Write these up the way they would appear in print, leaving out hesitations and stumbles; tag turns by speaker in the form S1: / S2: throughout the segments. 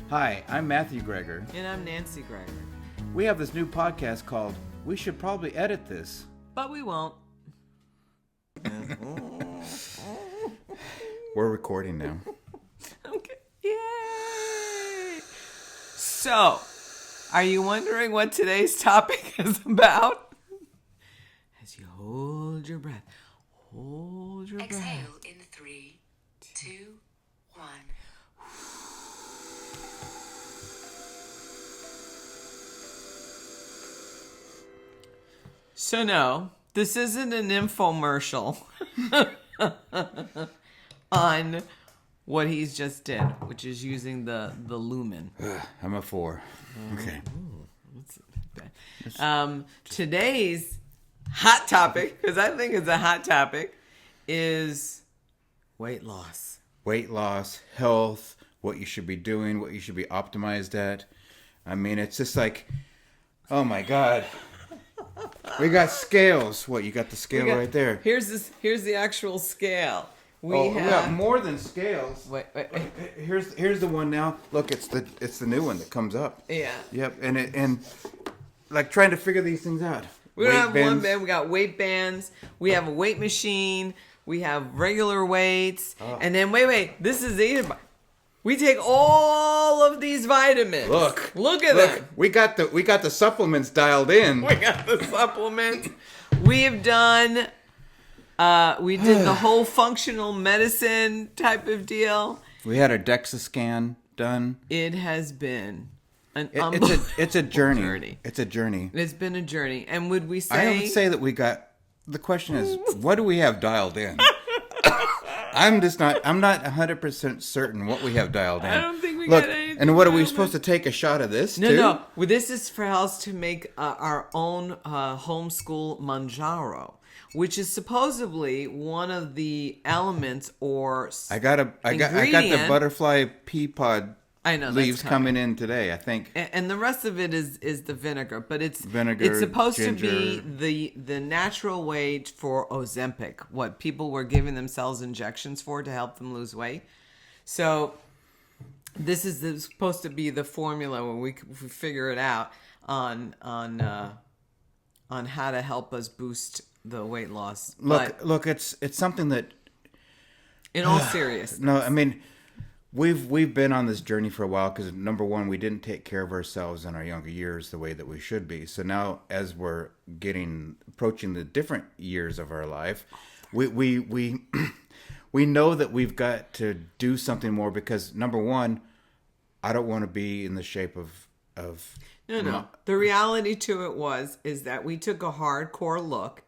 S1: Hi, I'm Matthew Greger.
S2: And I'm Nancy Greger.
S1: We have this new podcast called We Should Probably Edit This.
S2: But we won't.
S1: We're recording now.
S2: Okay. Yay! So, are you wondering what today's topic is about? As you hold your breath,
S3: Exhale in 3, 2, 1.
S2: So no, this isn't an infomercial on what he's just did, which is using the lumen.
S1: I'm a 4. Okay.
S2: Today's hot topic, because I think it's a hot topic, is weight loss.
S1: Weight loss, health, what you should be doing, what you should be optimized at. I mean, it's just like, oh my God. We got scales. What, you got the scale right there.
S2: Here's the actual scale. We
S1: got more than scales.
S2: Wait.
S1: Here's the one now. Look, it's the new one that comes up.
S2: Yeah.
S1: Yep, and like trying to figure these things out.
S2: We don't have one band. We got weight bands. We have a weight machine. We have regular weights. Oh. And then wait. This is the. We take all of these vitamins.
S1: Look
S2: at them.
S1: We got the supplements dialed in.
S2: We got the supplements. We've done. We did the whole functional medicine type of deal.
S1: We had our DEXA scan done.
S2: It has been
S1: it's a journey.
S2: journey.
S1: It's a journey.
S2: It's been a journey. And would we say...
S1: I would say that we got... The question is, what do we have dialed in? I'm not 100% certain what we have dialed in.
S2: I don't think we got anything.
S1: And what, are we supposed to take a shot of this, too?
S2: No. Well, this is for us to make our own homeschool manjaro, which is supposedly one of the elements or
S1: I got the butterfly pea pod leaves coming in today, I think.
S2: And the rest of it is the vinegar, but it's
S1: vinegar,
S2: supposed
S1: ginger.
S2: to be the natural way for Ozempic, what people were giving themselves injections for to help them lose weight. So this is supposed to be the formula when we figure it out on how to help us boost the weight loss.
S1: Look, it's something that,
S2: in all seriousness.
S1: No, I mean, we've been on this journey for a while because, number one, we didn't take care of ourselves in our younger years the way that we should be. So now, as we're approaching the different years of our life, we know that we've got to do something more because, number one, I don't want to be in the shape of
S2: No. The reality to it is that we took a hardcore look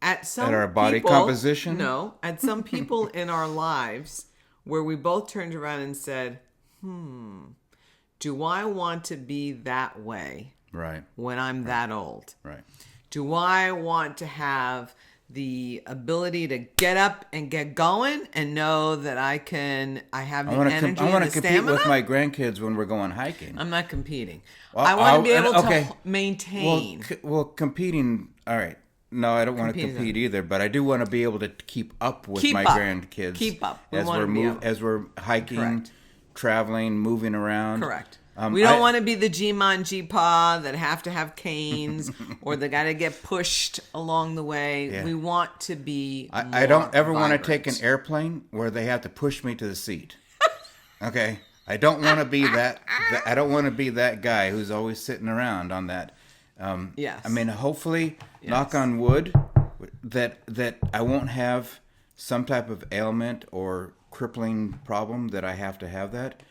S2: at
S1: our body composition.
S2: No, at some people in our lives where we both turned around and said, do I want to be that way?
S1: Right.
S2: When I'm that old?
S1: Right.
S2: Do I want to have the ability to get up and get going and know that I have the energy and the stamina?
S1: I want to compete with my grandkids when we're going hiking.
S2: I'm not competing. I want to be able to maintain.
S1: Well, competing, all right. No, I don't want to compete either, but I do want to be able to keep up with my grandkids.
S2: Keep up.
S1: As we're hiking,
S2: Correct.
S1: Traveling, moving around.
S2: Correct. We don't want to be the G-Mon G-Pa that have to have canes or they got to get pushed along the way. Yeah. We want to be
S1: I don't ever want to take an airplane where they have to push me to the seat. Okay? I don't want to be that I don't want to be that guy who's always sitting around on that.
S2: Yes.
S1: I mean, hopefully, knock on wood, that I won't have some type of ailment or crippling problem that I have to have that.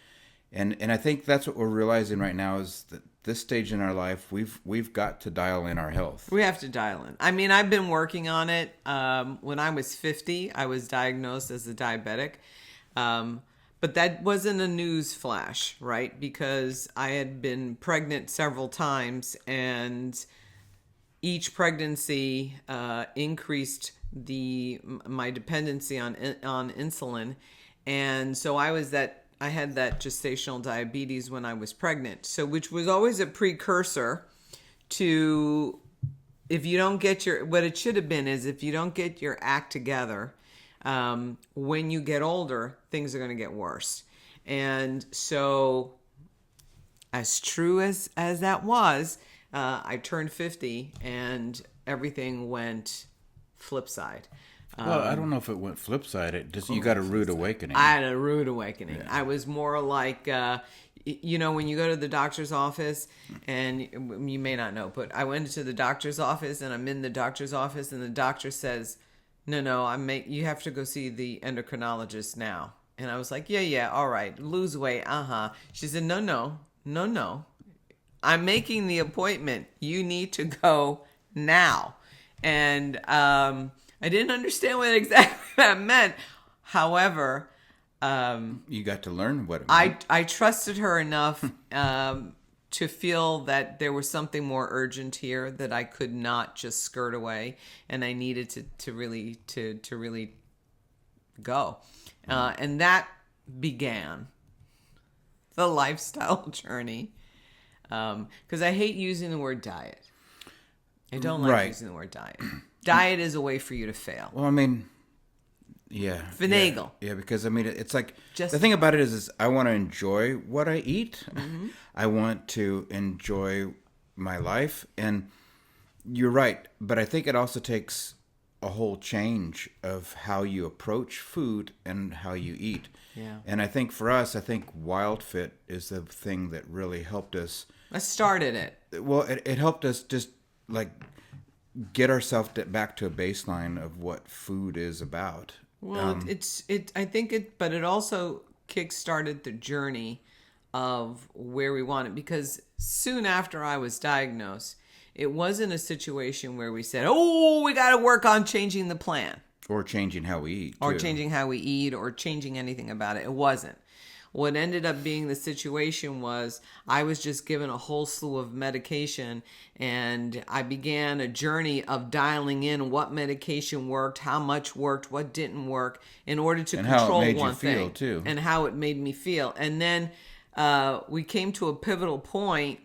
S1: And I think that's what we're realizing right now is that this stage in our life, we've got to dial in our health.
S2: We have to dial in. I mean, I've been working on it. When I was 50, I was diagnosed as a diabetic. But that wasn't a news flash, right? Because I had been pregnant several times, and each pregnancy increased my dependency on insulin, and so I had that gestational diabetes when I was pregnant. So, which was always a precursor to if you don't get what it should have been is if you don't get your act together. When you get older, things are going to get worse. And so as true as that was, I turned 50 and everything went flip side.
S1: Well, I don't know if it went flip side. It just you got a rude awakening.
S2: I had a rude awakening. Yeah. I was more like, when you go to the doctor's office, and you may not know, but I went to the doctor's office, and I'm in the doctor's office, and the doctor says, "No, you have to go see the endocrinologist now." And I was like, "Yeah, all right, lose weight, She said, "No. I'm making the appointment. You need to go now." And I didn't understand what exactly that meant. However,
S1: you got to learn what it meant.
S2: I trusted her enough to feel that there was something more urgent here, that I could not just skirt away, and I needed to really go. And that began the lifestyle journey. Because I hate using the word diet. I don't like using the word diet. Diet is a way for you to fail.
S1: Well, I mean, yeah.
S2: Finagle.
S1: Yeah, because I mean, it's like, the thing about it is I want to enjoy what I eat. Mm-hmm. I want to enjoy my life. And you're right. But I think it also takes a whole change of how you approach food and how you eat.
S2: Yeah.
S1: And I think for us, Wild Fit is the thing that really helped us.
S2: I started it.
S1: Well, it helped us just like get ourselves back to a baseline of what food is about.
S2: Well, I think but it also kick-started the journey of where we want it, because soon after I was diagnosed, it wasn't a situation where we said, "Oh, we got to work on changing the plan."
S1: Or changing how we eat.
S2: Or changing how we eat, or changing anything about it. It wasn't. What ended up being the situation was I was just given a whole slew of medication, and I began a journey of dialing in what medication worked, how much worked, what didn't work, in order to control one thing.
S1: Too.
S2: And how it made me feel. And then we came to a pivotal point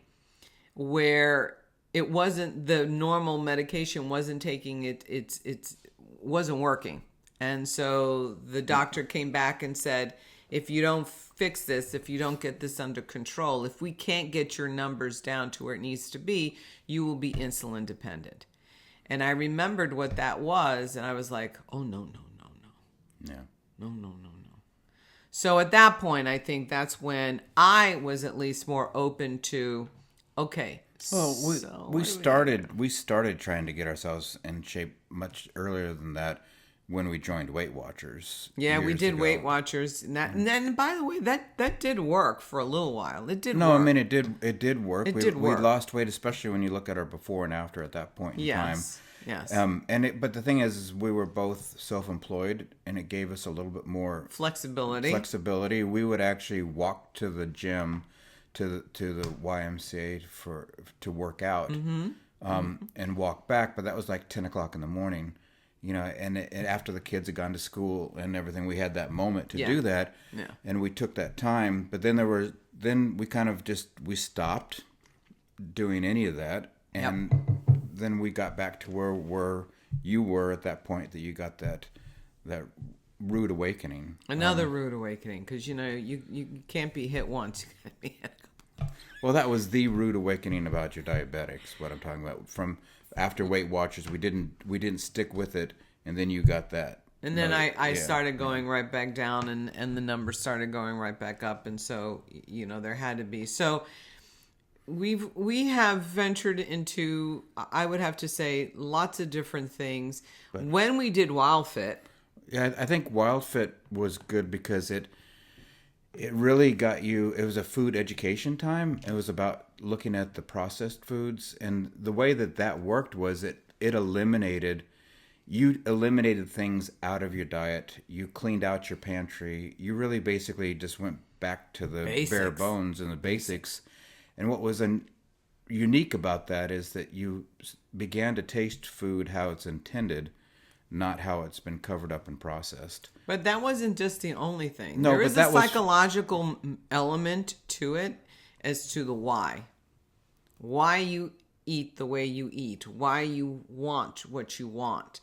S2: where it wasn't, the normal medication wasn't taking it wasn't working. And so the doctor came back and said, if you don't fix this, if you don't get this under control, if we can't get your numbers down to where it needs to be, you will be insulin dependent. And I remembered what that was, and I was like, oh, no.
S1: Yeah.
S2: No. So at that point, I think that's when I was at least more open to, okay.
S1: Well, we started trying to get ourselves in shape much earlier than that when we joined Weight Watchers.
S2: Yeah, we did Weight Watchers, and then by the way, that did work for a little while. It did.
S1: No,
S2: work.
S1: I mean it did work.
S2: It did work.
S1: We lost weight, especially when you look at our before and after at that point in time.
S2: Yes.
S1: But the thing is we were both self-employed, and it gave us a little bit more
S2: flexibility.
S1: We would actually walk to the gym, to the YMCA to work out, and walk back. But that was like 10 o'clock in the morning, and after the kids had gone to school and everything, we had that moment to do that.
S2: Yeah.
S1: And we took that time. But then we kind of we stopped doing any of that, and then we got back to where you were at that point, that you got that rude awakening.
S2: Another rude awakening, because you can't be hit once, you gotta be hit a couple.
S1: Well, that was the rude awakening about your diabetics. What I'm talking about, from after Weight Watchers, we didn't stick with it, and then you got that.
S2: And then I started going right back down, and the numbers started going right back up, and so there had to be. So we have ventured into, I would have to say, lots of different things. But when we did Wild Fit,
S1: yeah, I think Wild Fit was good because it really got you. It was a food education time. It was about looking at the processed foods, and the way that worked was you eliminated things out of your diet. You cleaned out your pantry. You really basically just went back to the bare bones and the basics. And what was unique about that is that you began to taste food how it's intended, not how it's been covered up and processed.
S2: But that wasn't just the only thing.
S1: No,
S2: there is a psychological element to it as to the why. Why you eat the way you eat. Why you want what you want.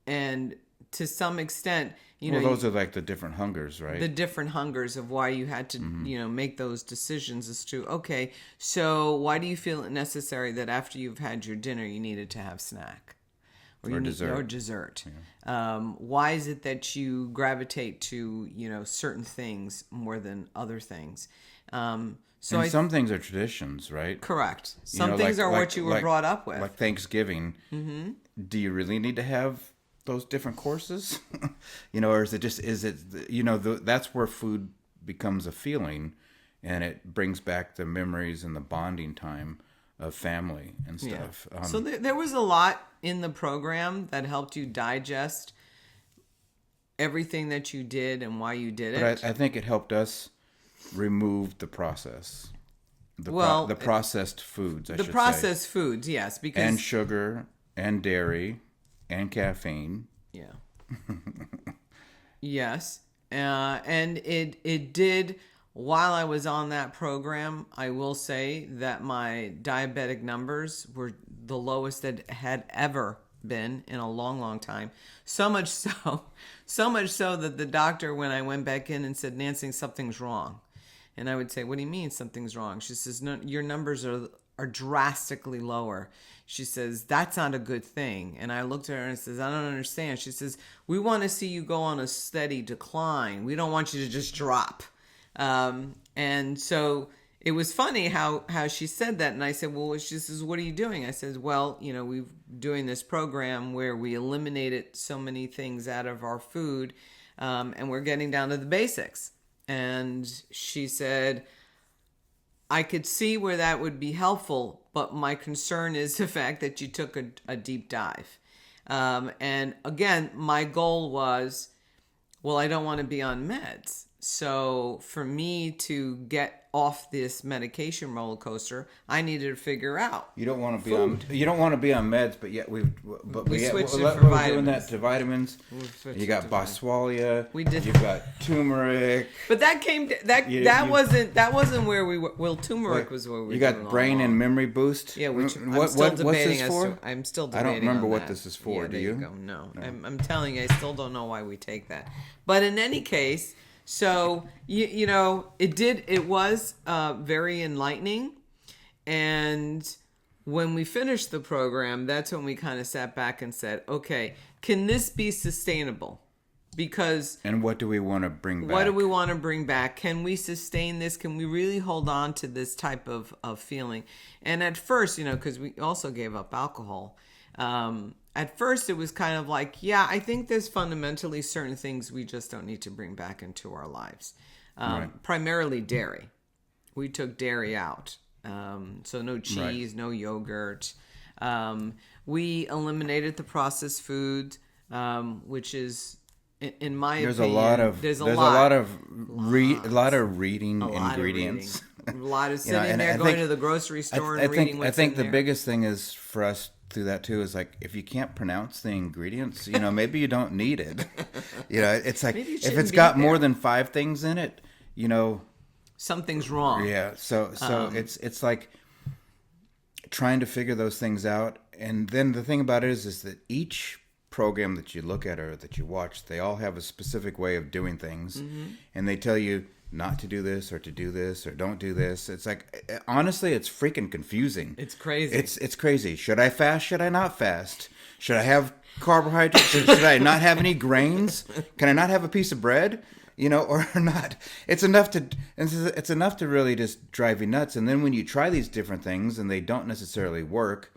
S2: And to some extent,
S1: Well, those are like the different hungers, right?
S2: the different hungers of why you had to, make those decisions as to, okay, so why do you feel it necessary that after you've had your dinner, you needed to have snack? Or dessert. Why is it that you gravitate to, certain things more than other things?
S1: Some things are traditions, right?
S2: Correct. Some things are what you were brought up with.
S1: Like Thanksgiving. Mm-hmm. Do you really need to have those different courses? Or that's where food becomes a feeling, and it brings back the memories and the bonding time of family and stuff.
S2: Yeah. So there was a lot in the program that helped you digest everything that you did and why you did it.
S1: But I think it helped us remove the process. The processed foods, I should say.
S2: The processed foods, yes.
S1: And sugar and dairy and caffeine.
S2: Yeah. Yes. And it did, while I was on that program, I will say that my diabetic numbers were the lowest that had ever been in a long, long time. So much so that the doctor, when I went back in and said, Nancy, something's wrong. And I would say, what do you mean something's wrong? She says, no, your numbers are drastically lower. She says, that's not a good thing. And I looked at her and says, I don't understand. She says, we want to see you go on a steady decline. We don't want you to just drop. And so it was funny how she said that. And I said, well, she says, what are you doing? I said, well, we're doing this program where we eliminated so many things out of our food, and we're getting down to the basics. And she said, I could see where that would be helpful, but my concern is the fact that you took a deep dive. And again, my goal was, well, I don't want to be on meds. So for me to get off this medication roller coaster, I needed to figure out.
S1: You don't want to be on meds, but yet we
S2: switched it for
S1: we're
S2: vitamins.
S1: Doing that to vitamins. You got Boswellia.
S2: We did.
S1: You've got turmeric.
S2: But that wasn't where we were. Well, turmeric was where we were.
S1: You got brain and memory boost.
S2: Yeah, which I'm still debating.
S1: What's this for?
S2: I'm still debating.
S1: I don't remember
S2: on
S1: what
S2: that.
S1: this is for.
S2: Yeah,
S1: do you?
S2: Go. No. I'm telling you, I still don't know why we take that. But in any case. So, it was very enlightening. And when we finished the program, that's when we kind of sat back and said, okay, can this be sustainable? And
S1: what do we want to bring back?
S2: What do we want to bring back? Can we sustain this? Can we really hold on to this type of feeling? And at first, because we also gave up alcohol, at first, it was kind of like, yeah, I think there's fundamentally certain things we just don't need to bring back into our lives.
S1: Right.
S2: Primarily dairy. We took dairy out. So no cheese, no yogurt. We eliminated the processed food, which is, in my opinion, there's a lot of reading ingredients. A lot of sitting there, going to the grocery store and reading what's in there.
S1: I think the biggest thing is for us through that too is like, if you can't pronounce the ingredients, maybe you don't need it. It's like if it's got more than 5 things in it,
S2: something's wrong.
S1: Yeah. So it's like trying to figure those things out. And then the thing about it is that each program that you look at or that you watch, they all have a specific way of doing things, and they tell you not to do this or to do this or don't do this. It's like, honestly, it's freaking confusing.
S2: It's crazy.
S1: It's crazy. Should I fast? Should I not fast? Should I have carbohydrates? Should I not have any grains? Can I not have a piece of bread? Or not? It's enough to really just drive you nuts. And then when you try these different things and they don't necessarily work,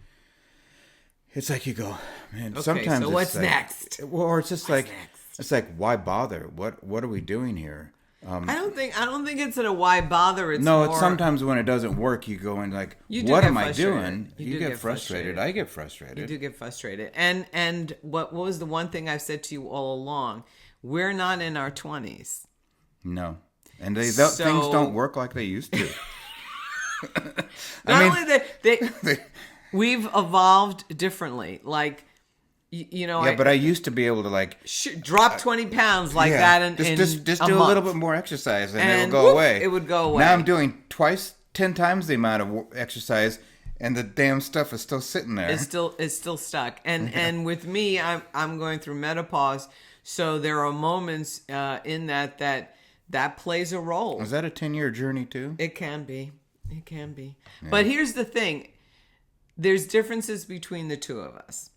S1: it's like you go, man.
S2: Okay,
S1: sometimes
S2: so what's next?
S1: Or it's just it's like, why bother? What are we doing here?
S2: I don't think it's a why bother. It's
S1: no. It's sometimes when it doesn't work, you go in like, what am I doing?
S2: You
S1: get frustrated. I get frustrated.
S2: You do get frustrated. And what was the one thing I've said to you all along? We're not in our 20s.
S1: No, and things don't work like they used to.
S2: We've evolved differently. Like.
S1: But I used to be able to
S2: drop 20 pounds that and
S1: just do a little bit more exercise and it would go away.
S2: It would go away.
S1: Now I'm doing 10 times the amount of exercise and the damn stuff is still sitting there.
S2: It's still stuck. And with me, I'm going through menopause, so there are moments in that plays a role.
S1: Is that a 10-year journey too?
S2: It can be. Yeah. But here's the thing. There's differences between the two of us.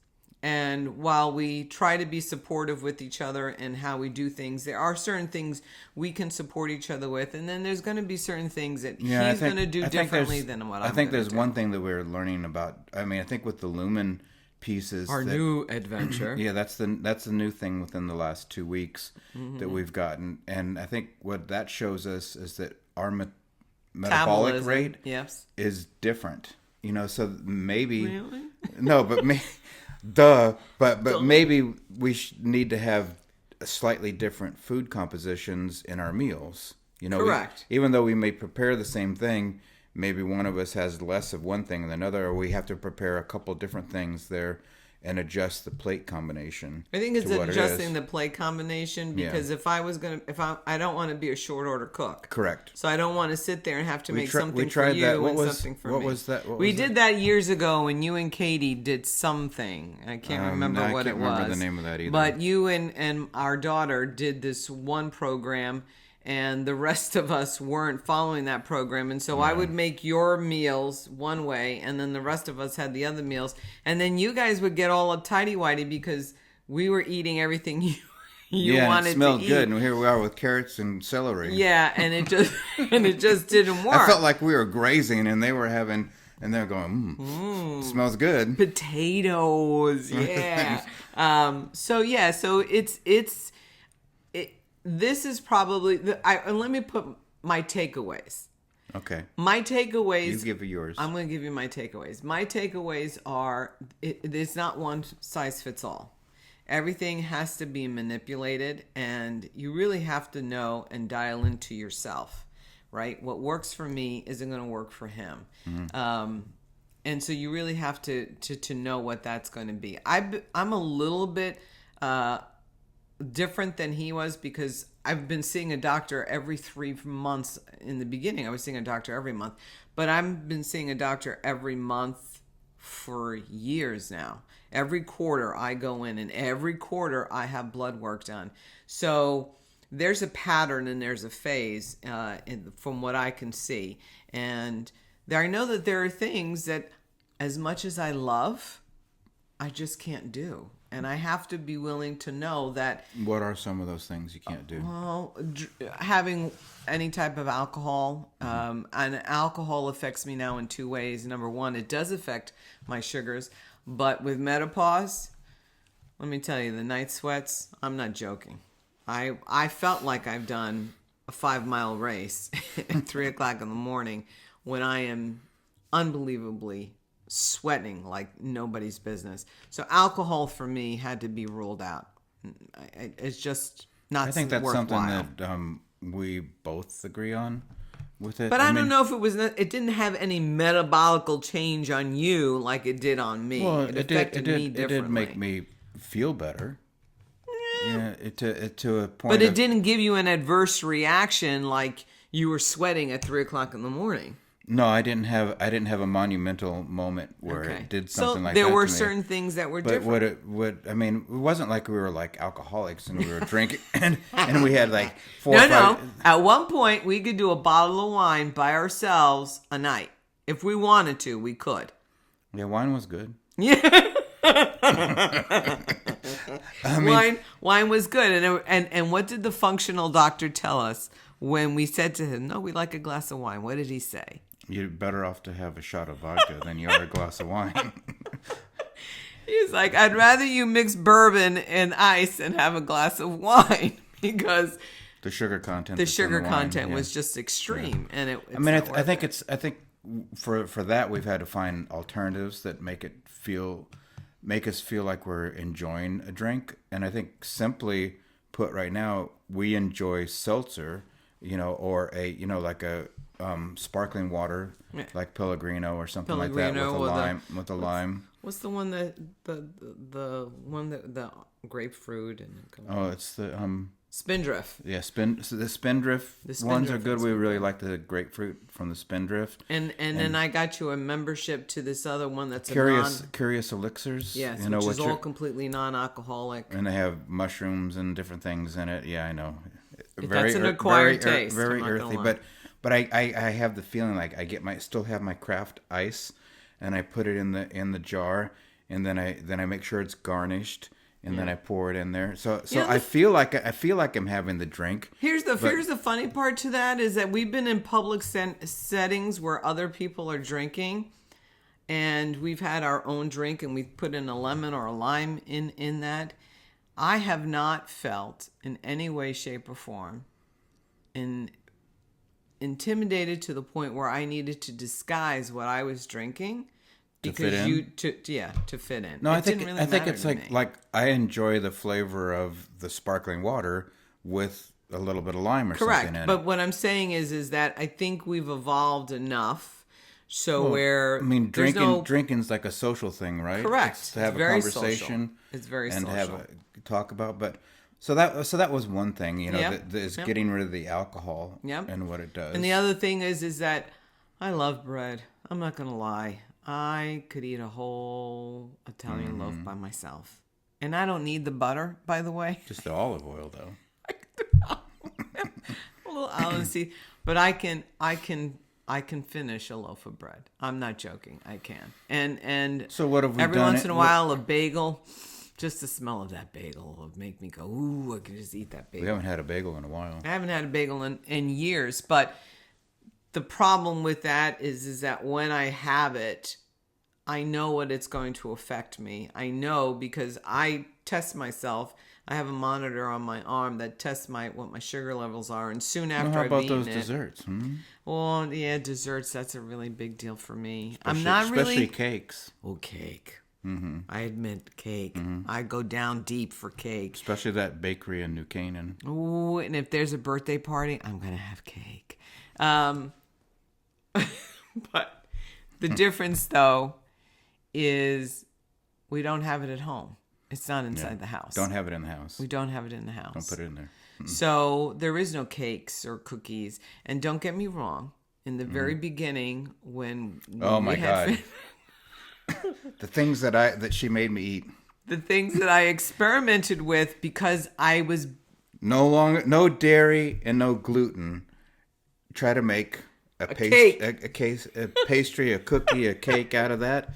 S2: And while we try to be supportive with each other and how we do things, there are certain things we can support each other with. And then there's going to be certain things that he's going to do differently than what I'm going to do.
S1: I think there's one thing that we're learning about. I mean, I think with the lumen pieces.
S2: Our new adventure.
S1: Yeah, that's the new thing within the last 2 weeks that we've gotten. And I think what that shows us is that our metabolic rate is different. You know, so maybe...
S2: Really?
S1: No, but but maybe we need to have slightly different food compositions in our meals. You know,
S2: correct.
S1: Even though we may prepare the same thing, maybe one of us has less of one thing than another, or we have to prepare a couple different things there and adjust the plate combination.
S2: I think it's adjusting the plate combination because if I don't want to be a short order cook.
S1: Correct.
S2: So I don't want to sit there and have to make something for you and something for me.
S1: What was that?
S2: We did that years ago when you and Katie did something. I can't remember what it was. I can't remember
S1: the name of that either.
S2: But you and our daughter did this one program, and the rest of us weren't following that program. And so I would make your meals one way, and then the rest of us had the other meals. And then you guys would get all uptighty-whitey because we were eating everything you wanted to eat.
S1: It smelled good, and here we are with carrots and celery.
S2: Yeah, and it just didn't work.
S1: I felt like we were grazing, and they were having... And they're going, smells good.
S2: Potatoes, yeah. This is probably let me put my takeaways.
S1: Okay.
S2: My takeaways.
S1: You give yours.
S2: I'm going to give you my takeaways. My takeaways are it's not one size fits all. Everything has to be manipulated, and you really have to know and dial into yourself, right? What works for me isn't going to work for him. Mm-hmm. And so you really have to know what that's going to be. I'm a little bit different than he was because I've been seeing a doctor every 3 months. In the beginning, I was seeing a doctor every month, but I've been seeing a doctor every month for years now. Every quarter I go in, and every quarter I have blood work done. So there's a pattern and there's a phase from what I can see. And I know that there are things that as much as I love, I just can't do. And I have to be willing to know that...
S1: What are some of those things you can't do?
S2: Well, having any type of alcohol. And alcohol affects me now in 2 ways. Number one, it does affect my sugars. But with menopause, let me tell you, the night sweats, I'm not joking. I felt like I've done a 5-mile race at 3 o'clock in the morning when I am unbelievably sweating like nobody's business. So alcohol for me had to be ruled out. It's just not worthwhile.
S1: I think that's something that we both agree on with it.
S2: But I don't know if it didn't have any metabolical change on you like it did on me.
S1: Well,
S2: it affected me differently.
S1: It did make me feel better. Yeah, to a point.
S2: But it didn't give you an adverse reaction like you were sweating at 3 o'clock in the morning.
S1: No, I didn't have a monumental moment where it did something like that.
S2: So there were certain things that were different.
S1: It wasn't like we were like alcoholics and we were drinking and we had like 4
S2: or 5.
S1: No.
S2: At one point, we could do a bottle of wine by ourselves a night. If we wanted to, we could.
S1: Yeah, wine was good.
S2: Yeah. Wine was good. And what did the functional doctor tell us when we said to him, no, we like a glass of wine? What did he say?
S1: You're better off to have a shot of vodka than you are a glass of wine.
S2: He's like, I'd rather you mix bourbon and ice and have a glass of wine because
S1: the sugar content
S2: was just extreme. Yeah. And
S1: I think for that we've had to find alternatives that make us feel like we're enjoying a drink. And I think simply put right now, we enjoy seltzer, or like a sparkling water, like Pellegrino or something like that with a lime.
S2: What's the one the one that the grapefruit and
S1: it's the
S2: Spindrift.
S1: Yeah, so the Spindrift
S2: The
S1: ones are
S2: Spindrift
S1: good.
S2: ones
S1: We
S2: are
S1: really like the grapefruit from the Spindrift.
S2: And then I got you a membership to this other one that's
S1: Curious Elixirs.
S2: yes,
S1: you know,
S2: which is all
S1: are,
S2: completely non-alcoholic.
S1: and they have mushrooms and different things in it. Yeah, I know.
S2: That's an acquired taste.
S1: Very
S2: I'm not gonna
S1: earthy,
S2: lie.
S1: but I have the feeling like still have my craft ice, and I put it in the jar, and then I make sure it's garnished. And then I pour it in there. So I feel like I'm having the drink.
S2: Here's the funny part to that is that we've been in public settings where other people are drinking, and we've had our own drink, and we've put in a lemon or a lime in that. I have not felt in any way, shape, or form intimidated to the point where I needed to disguise what I was drinking. Because to fit in.
S1: No, I think it's
S2: me.
S1: like I enjoy the flavor of the sparkling water with a little bit of lime or
S2: correct.
S1: something in
S2: But
S1: it.
S2: what I'm saying is that I think we've evolved enough where
S1: drinking's like a social thing, right?
S2: Correct.
S1: It's to have
S2: It's
S1: a
S2: very
S1: conversation.
S2: social. It's very
S1: and
S2: social.
S1: have a talk about. But so that was one thing, you know,
S2: Yep.
S1: that is
S2: Yep.
S1: getting rid of the alcohol
S2: Yep.
S1: and what it does.
S2: And the other thing is that I love bread. I'm not gonna lie. I could eat a whole Italian loaf by myself. And I don't need the butter, by the way.
S1: Just the olive oil, though.
S2: A little honesty. But I can finish a loaf of bread. I'm not joking. I can. And
S1: So what have we
S2: every
S1: done
S2: once
S1: it-
S2: in a while a bagel, just the smell of that bagel will make me go, ooh, I can just eat that
S1: We
S2: bagel.
S1: haven't had a bagel in a while.
S2: I haven't had a bagel in years, but the problem with that is that when I have it, I know what it's going to affect me. I know because I test myself. I have a monitor on my arm that tests what my sugar levels are, and soon after
S1: How
S2: I've
S1: about
S2: eaten
S1: those
S2: it,
S1: desserts?
S2: well, yeah, desserts. That's a really big deal for me.
S1: Especially cakes.
S2: Oh, cake. Mm-hmm. I admit cake. Mm-hmm. I go down deep for cake.
S1: Especially that bakery in New Canaan.
S2: Ooh, and if there's a birthday party, I'm gonna have cake. But the difference, though, is we don't have it at home. It's not inside the house.
S1: Don't have it in the house.
S2: We don't have it in the house.
S1: Don't put it in there.
S2: So there is no cakes or cookies. And don't get me wrong. In the very beginning, when
S1: Oh
S2: we
S1: my
S2: had
S1: God. The things that she made me eat.
S2: the things that I experimented with because I was
S1: No dairy and no gluten. Try to make a
S2: cake.
S1: a pastry, a cookie, a cake out of that.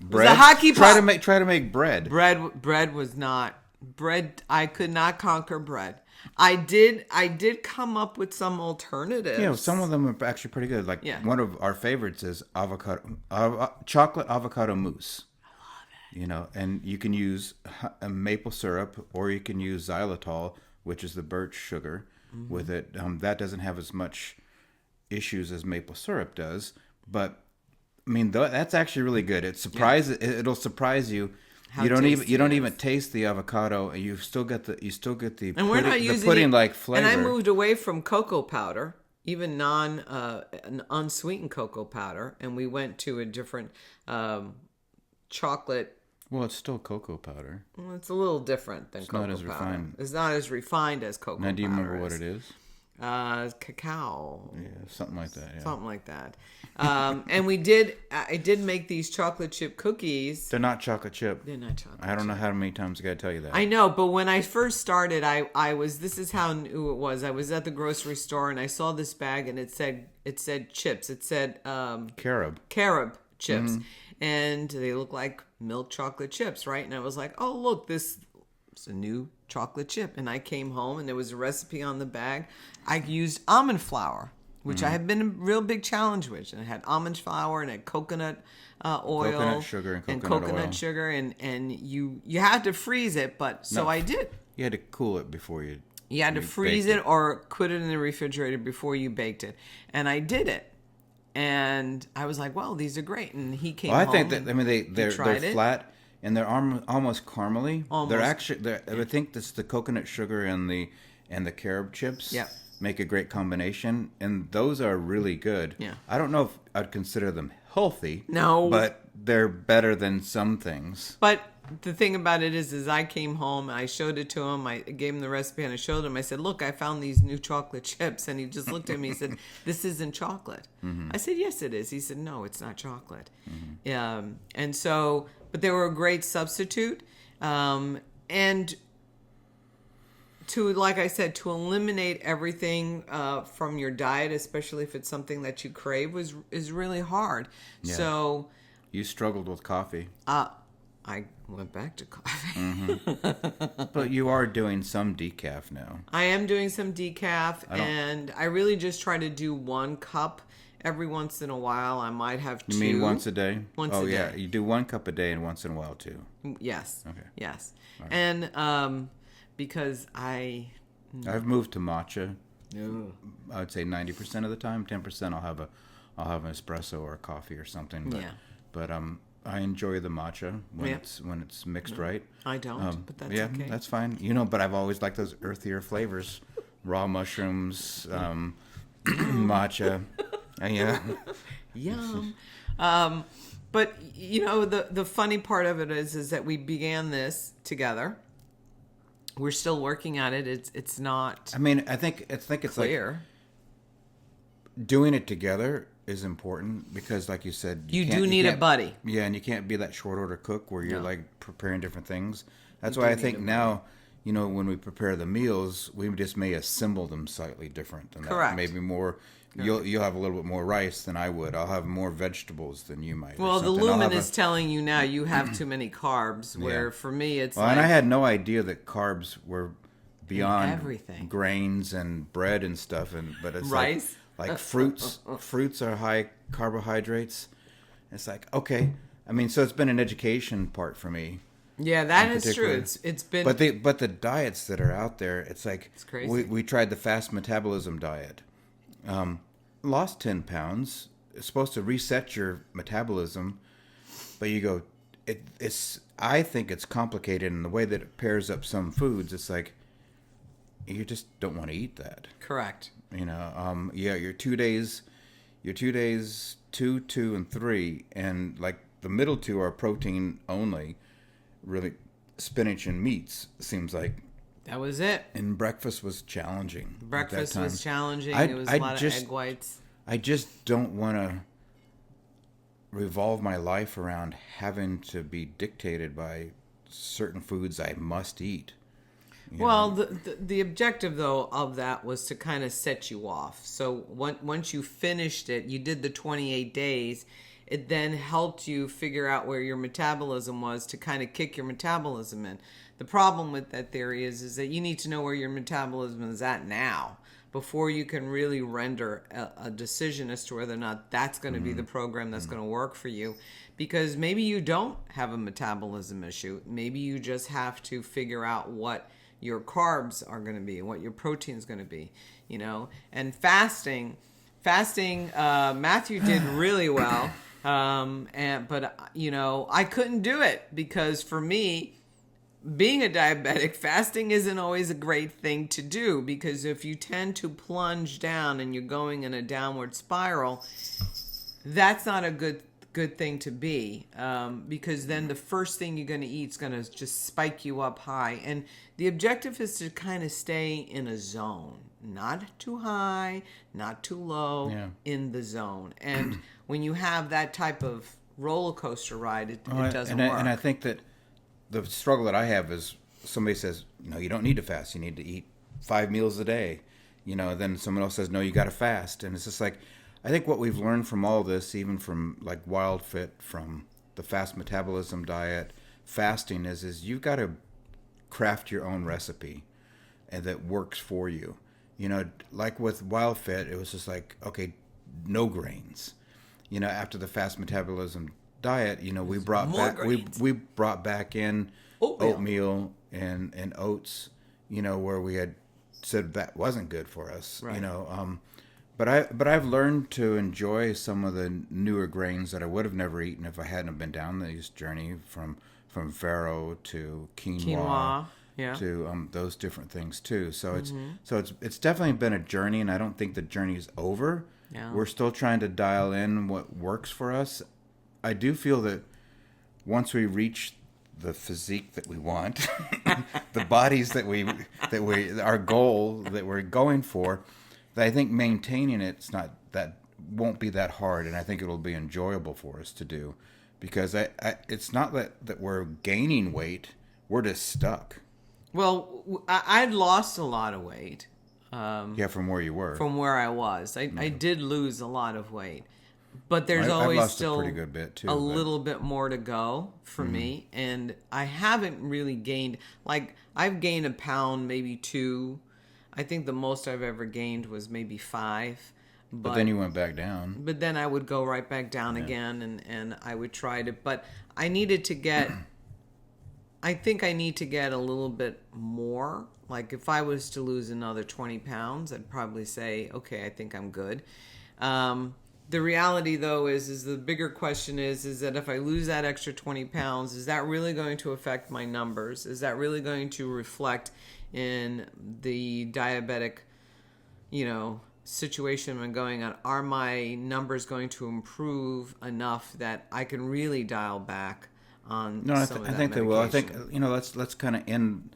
S2: Bread. A hockey
S1: Try
S2: puck.
S1: to make bread.
S2: Bread was not bread. I could not conquer bread. I did come up with some alternatives.
S1: Yeah, some of them are actually pretty good. Like
S2: Yeah.
S1: one of our favorites is chocolate avocado mousse. I love it. You know, and you can use maple syrup or you can use xylitol, which is the birch sugar, with it. That doesn't have as much issues as maple syrup does, but I mean that's actually really good. It'll surprise you.
S2: How
S1: You don't
S2: tasty it
S1: even
S2: is.
S1: taste the avocado. You still get the
S2: And we're not using
S1: pudding like flavor.
S2: And I moved away from cocoa powder, even unsweetened cocoa powder, and we went to a different chocolate.
S1: Well, it's still cocoa powder.
S2: Well, it's a little different than cocoa
S1: not as
S2: powder.
S1: refined.
S2: It's not as refined as cocoa powder.
S1: Now, do you remember what it is?
S2: Cacao.
S1: Yeah, something like that. Yeah.
S2: Something like that. And I did make these chocolate chip cookies.
S1: They're not chocolate chip.
S2: They're not chocolate.
S1: I don't know how many times I got to tell you that.
S2: I know, but when I first started, this is how new it was. I was at the grocery store and I saw this bag and it said chips. It said
S1: Carob.
S2: chips. And they look like milk chocolate chips, right? And I was like, oh, look, this is a new chocolate chip. And I came home and there was a recipe on the bag. I used almond flour, which I have been a real big challenge with. And it had almond flour and it had coconut oil.
S1: Coconut sugar and coconut oil.
S2: sugar. And you had to freeze it, but so I did.
S1: You had to cool it before you.
S2: You had to freeze
S1: baked
S2: it or put it in the refrigerator before you baked it. And I did it. And I was like, well, these are great. And he came
S1: Well, I
S2: home.
S1: think that they're
S2: tried it.
S1: flat and they're almost caramely.
S2: Almost.
S1: They're actually. I think this the coconut sugar and the carob chips.
S2: Yep.
S1: Make a great combination, and those are really good.
S2: Yeah.
S1: I don't know if I'd consider them healthy.
S2: No.
S1: But they're better than some things.
S2: But the thing about it is I came home and I showed it to him. I gave him the recipe and I showed him. I said, look, I found these new chocolate chips. And he just looked at me and said, this isn't chocolate. I said, yes, it is. He said, no, it's not chocolate. And so, but they were a great substitute. And to, like I said, to eliminate everything from your diet, especially if it's something that you crave, is really hard.
S1: Yeah.
S2: So
S1: You struggled with coffee.
S2: I went back to coffee.
S1: But you are doing some decaf now.
S2: I am doing some decaf, and I really just try to do 1 cup every once in a while. I might have 2.
S1: You mean once a day?
S2: Once
S1: oh,
S2: a
S1: yeah.
S2: day.
S1: You do 1 cup a day and once in a while, too.
S2: Yes.
S1: Okay.
S2: Yes. And because
S1: I've moved to matcha. I would say 90% of the time. 10% I'll have an espresso or a coffee or something. But,
S2: Yeah.
S1: But I enjoy the matcha when it's mixed right.
S2: I don't, but that's okay.
S1: That's fine. But I've always liked those earthier flavors, raw mushrooms, matcha. Yeah.
S2: Yum. But the funny part of it is that we began this together. We're still working at it. It's not
S1: I mean, I think it's
S2: clear.
S1: like doing it together is important because, like you said,
S2: You do need a buddy.
S1: Yeah, and you can't be that short order cook where you're
S2: No.
S1: like preparing different things. That's
S2: You
S1: why
S2: do
S1: I
S2: need
S1: think
S2: a
S1: now, when we prepare the meals, we just may assemble them slightly different. Than
S2: Correct.
S1: That. Maybe more. You'll have a little bit more rice than I would. I'll have more vegetables than you might. or
S2: Well, the
S1: something. I'll
S2: lumen
S1: have
S2: is telling you now you have too many carbs, where
S1: Yeah.
S2: for me it's
S1: Well,
S2: like
S1: and I had no idea that carbs were beyond
S2: everything.
S1: grains and bread and stuff, but it's
S2: Rice.
S1: like fruits. Fruits are high carbohydrates. It's like, okay. I mean, so it's been an education part for me.
S2: yeah, that
S1: in
S2: is true.
S1: particular.
S2: It's been
S1: But the diets that are out there, it's like
S2: It's crazy.
S1: we tried the fast metabolism diet. Lost 10 pounds. It's supposed to reset your metabolism, but you go. It's. I think it's complicated in the way that it pairs up some foods. It's like you just don't want to eat that.
S2: correct.
S1: Your 2 days, 2, 2, and 3, and like the middle 2 are protein only. Really, spinach and meats seems like.
S2: That was it.
S1: And breakfast was challenging. at that
S2: Breakfast
S1: time.
S2: was challenging.
S1: I-
S2: It was
S1: I
S2: a lot
S1: just-
S2: of egg whites.
S1: I just don't want to revolve my life around having to be dictated by certain foods I must eat.
S2: Well, the objective though of that was to kind of set you off. So once you finished it, you did the 28 days. It then helped you figure out where your metabolism was to kind of kick your metabolism in. The problem with that theory is that you need to know where your metabolism is at now before you can really render a decision as to whether or not that's going to be the program that's going to work for you. Because maybe you don't have a metabolism issue. Maybe you just have to figure out what your carbs are going to be and what your protein is going to be, And fasting, Matthew did really well. But I couldn't do it because for me, being a diabetic, fasting isn't always a great thing to do because if you tend to plunge down and you're going in a downward spiral, that's not a good thing to be because then the first thing you're going to eat is going to just spike you up high. And the objective is to kind of stay in a zone, not too high, not too low, in the zone. And when you have that type of roller coaster ride, it doesn't work.
S1: And I think that the struggle that I have is somebody says, no, you don't need to fast. You need to eat 5 meals a day. Then someone else says, no, you got to fast. And it's just like, I think what we've learned from all this, even from like Wild Fit, from the fast metabolism diet, fasting is you've got to craft your own recipe and that works for you. Like with Wild Fit, it was just like, okay, no grains. After the fast metabolism diet, we brought back we brought back in oatmeal and oats, where we had said that wasn't good for us,
S2: Right.
S1: But I've learned to enjoy some of the newer grains that I would have never eaten if I hadn't been down this journey from farro to quinoa.
S2: Yeah.
S1: To those different things too. So it's definitely been a journey, and I don't think the journey is over.
S2: Yeah.
S1: We're still trying to dial in what works for us. I do feel that once we reach the physique that we want, the bodies that we our goal that we're going for, that I think maintaining it's not that won't be that hard, and I think it'll be enjoyable for us to do, because it's not that we're gaining weight, we're just stuck.
S2: Well, I'd lost a lot of weight.
S1: Yeah, from where you were.
S2: From where I was. I did lose a lot of weight. But there's
S1: I've
S2: always
S1: lost
S2: still
S1: a pretty good bit too,
S2: a little bit more to go for me. And I haven't really gained, like, I've gained a pound, maybe 2. I think the most I've ever gained was maybe 5.
S1: But then you went back down.
S2: But then I would go right back down again, and I would try to. But I needed to get, I think I need to get a little bit more. Like, if I was to lose another 20 pounds, I'd probably say, okay, I think I'm good. The reality, though, is the bigger question is that if I lose that extra 20 pounds, is that really going to affect my numbers? Is that really going to reflect in the diabetic, situation I'm going on? Are my numbers going to improve enough that I can really dial back on
S1: No,
S2: some of
S1: I
S2: that
S1: think they will. I think,
S2: medication?
S1: let's kind of end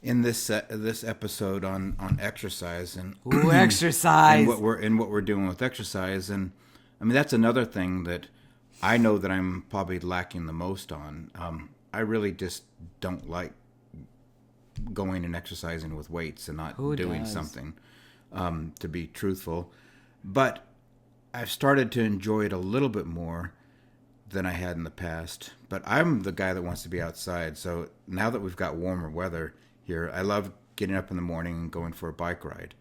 S1: in this episode on exercise and
S2: Ooh, exercise.
S1: and what we're doing with exercise. And I mean, that's another thing that I know that I'm probably lacking the most on. I really just don't like going and exercising with weights and not doing
S2: does?
S1: something, to be truthful. But I've started to enjoy it a little bit more than I had in the past. But I'm the guy that wants to be outside. So now that we've got warmer weather here, I love getting up in the morning and going for a bike ride.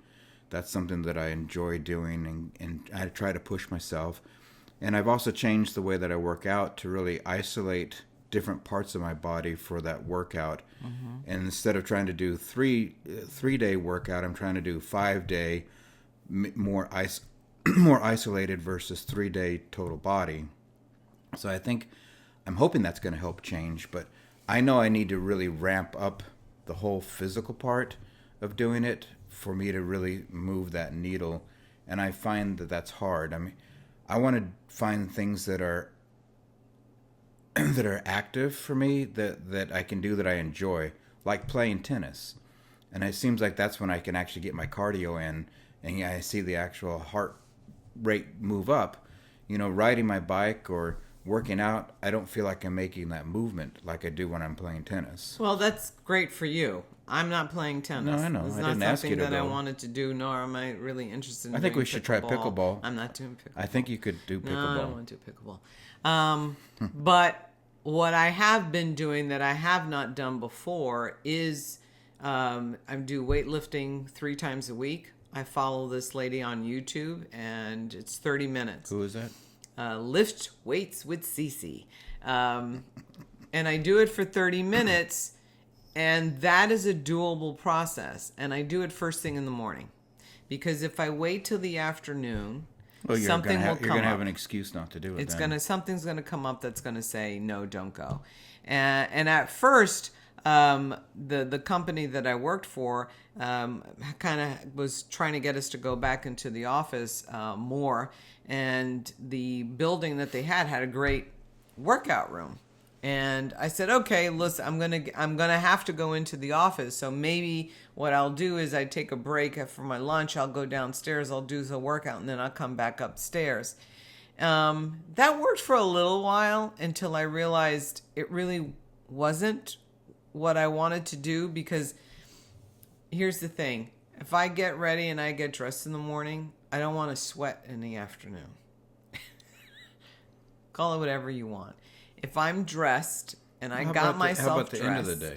S1: That's something that I enjoy doing, and I try to push myself. And I've also changed the way that I work out to really isolate different parts of my body for that workout. And instead of trying to do three-day workout, I'm trying to do 5-day, more isolated versus 3-day total body. So I'm hoping that's going to help change. But I know I need to really ramp up the whole physical part of doing it for me to really move that needle. And I find that that's hard. I mean, I want to find things that are that are active for me, that I can do, that I enjoy, like playing tennis. And it seems like that's when I can actually get my cardio in, and I see the actual heart rate move up. Riding my bike or working out, I don't feel like I'm making that movement like I do when I'm playing tennis.
S2: Well, that's great for you. I'm not playing tennis.
S1: No, I know.
S2: It's
S1: I
S2: not
S1: didn't ask you
S2: something
S1: to
S2: that I
S1: go.
S2: wanted to do, nor am I really interested in
S1: I think
S2: doing
S1: we should try pickleball.
S2: I'm not doing pickleball.
S1: I think you could do
S2: No, I don't
S1: pickleball.
S2: want to do pickleball. But what I have been doing that I have not done before is I do weightlifting 3 times a week. I follow this lady on YouTube, and it's 30 minutes.
S1: Who is that?
S2: Lift Weights with Cece. And I do it for 30 minutes, and that is a doable process. And I do it first thing in the morning, because if I wait till the afternoon, something will come
S1: You're gonna have
S2: up.
S1: an excuse not to do it.
S2: Something's gonna come up that's gonna say no, don't go. And at first, the company that I worked for kind of was trying to get us to go back into the office more, and the building that they had a great workout room. And I said, okay, listen, I'm gonna have to go into the office. So maybe what I'll do is I take a break for my lunch. I'll go downstairs. I'll do the workout, and then I'll come back upstairs. That worked for a little while until I realized it really wasn't what I wanted to do. Because here's the thing: if I get ready and I get dressed in the morning, I don't want to sweat in the afternoon. Call it whatever you want. If I'm dressed and I got myself
S1: How about the
S2: dressed,
S1: end of the day?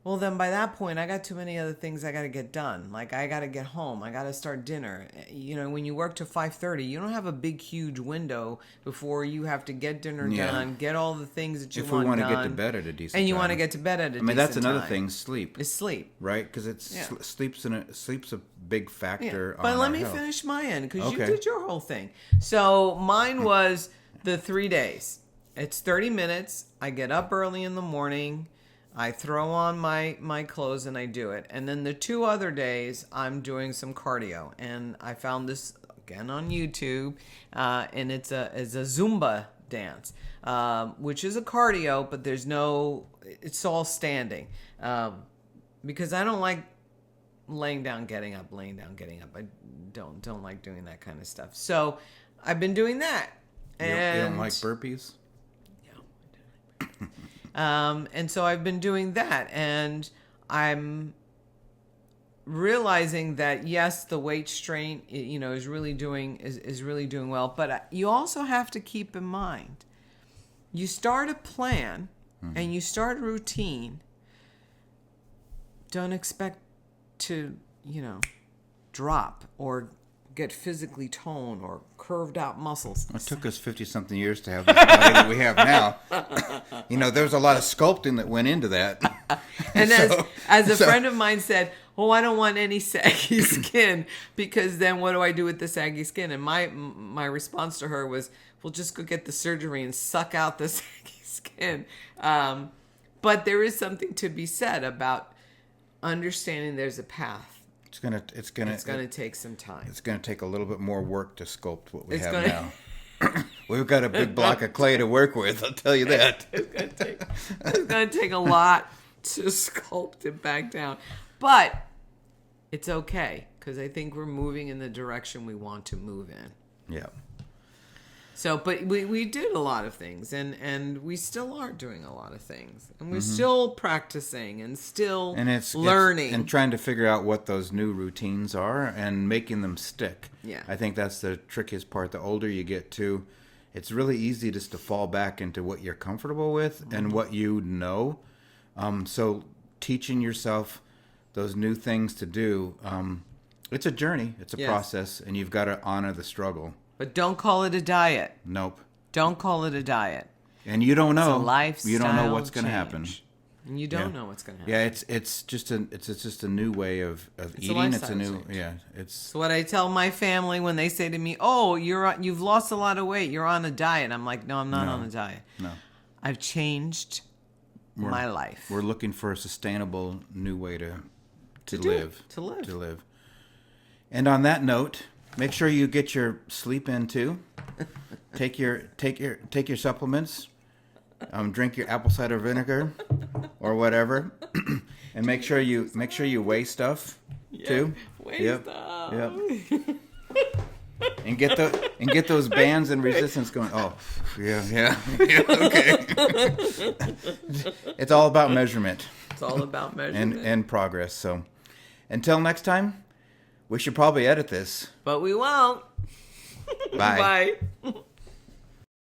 S2: well, then by that point, I got too many other things I got to get done. Like, I got to get home. I got to start dinner. When you work to 5:30, you don't have a big, huge window before you have to get dinner done, get all the things that you
S1: If
S2: want
S1: we want
S2: done.
S1: to get to bed at a decent
S2: and you
S1: time.
S2: want to get to bed at a
S1: I mean,
S2: decent
S1: that's another
S2: time.
S1: thing. Sleep,
S2: Is sleep.
S1: right? Because sleep's a big factor.
S2: But
S1: on
S2: let
S1: our
S2: me
S1: health.
S2: finish my end, because you
S1: Okay.
S2: did your whole thing. So mine was the 3 days. It's 30 minutes. I get up early in the morning. I throw on my clothes and I do it. And then the 2 other days, I'm doing some cardio. And I found this again on YouTube, and it's a Zumba dance, which is a cardio, but it's all standing, because I don't like laying down, getting up, laying down, getting up. I don't like doing that kind of stuff. So I've been doing that.
S1: You don't like burpees?
S2: And so I've been doing that, and I'm realizing that yes, the weight strain, is really doing well. But you also have to keep in mind, you start a plan and you start a routine. Don't expect to, drop or get physically toned or curved out muscles.
S1: It took us 50-something years to have the body that we have now. There's a lot of sculpting that went into that.
S2: And as a friend of mine said, "Oh, I don't want any saggy skin, because then what do I do with the saggy skin?" And my response to her was, "Well, just go get the surgery and suck out the saggy skin." But there is something to be said about understanding there's a path. It's gonna take some time.
S1: It's gonna take a little bit more work to sculpt what we have now. We've got a big block of clay to work with, I'll tell you that.
S2: It's gonna take a lot to sculpt it back down. But it's okay, because I think we're moving in the direction we want to move in.
S1: Yeah.
S2: So, but we did a lot of things, and we still are doing a lot of things, and we're still practicing and still learning
S1: and trying to figure out what those new routines are and making them stick.
S2: Yeah.
S1: I think that's the trickiest part. The older you get to, it's really easy just to fall back into what you're comfortable with and what you know. So teaching yourself those new things to do, it's a journey, it's a process, and you've got to honor the struggle.
S2: But don't call it a diet.
S1: Nope.
S2: Don't call it a diet.
S1: And you don't know.
S2: It's a lifestyle
S1: you don't know what's going to happen.
S2: And you don't know what's going to happen.
S1: Yeah, it's just a new way of eating. It's a new
S2: change.
S1: It's
S2: So what I tell my family when they say to me, "Oh, you've lost a lot of weight. You're on a diet." I'm like, "No, I'm not on a diet.
S1: No.
S2: I've changed my life.
S1: We're looking for a sustainable new way to live.
S2: To live.
S1: And on that note, make sure you get your sleep in too. Take your supplements. Drink your apple cider vinegar or whatever, and make sure you weigh stuff too.
S2: Weigh stuff.
S1: Yep. And get those bands and resistance going. Oh, yeah. Okay. It's all about measurement.
S2: It's all about measurement
S1: and progress. So, until next time. We should probably edit this.
S2: But we won't.
S1: Bye.
S2: Bye.